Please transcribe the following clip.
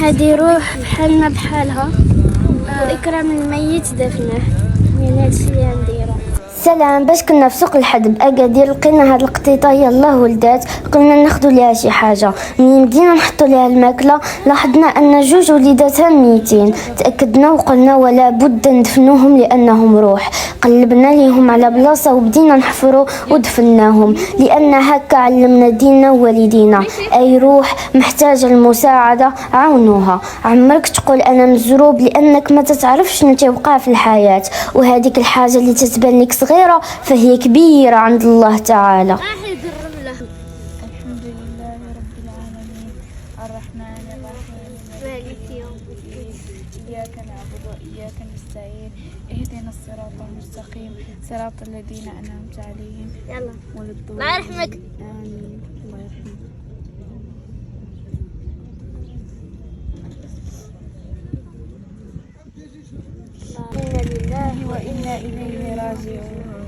هذه روح بحالنا بحالها، وإكرام الميت دفنه. يعني هادشي اللي غنديرو. سلام. باش كنا في سوق الحدب اكادير لقينا هاد القطيطه يلاه ولدات، قلنا ناخذوا ليها شي حاجه. ملي بدينا نحطوا ليها الماكله لاحظنا ان جوج وليداتها ميتين. تاكدنا وقلنا ولا بد ندفنوهم لانهم روح. قلبنا ليهم على بلاصه وبدينا نحفروا ودفناهم، لان هكا علمنا ديننا ووالدينا. اي روح محتاجه المساعده عاونوها. عمرك تقول انا مزروب لانك ما تتعرفش شنو توقع في الحياه، وهذيك الحاجه اللي تتبان لك صغيره فهي كبيرة عند الله تعالى. الحمد لله رب العالمين الرحمن الرحيم مالك يوم الدين إياك نعبد وإياك نستعين اهدنا الصراط المستقيم صراط الذين أنعمت عليهم الله يرحمك. آمين. الله يرحمك. إنا لله وإنا إليه راجعون.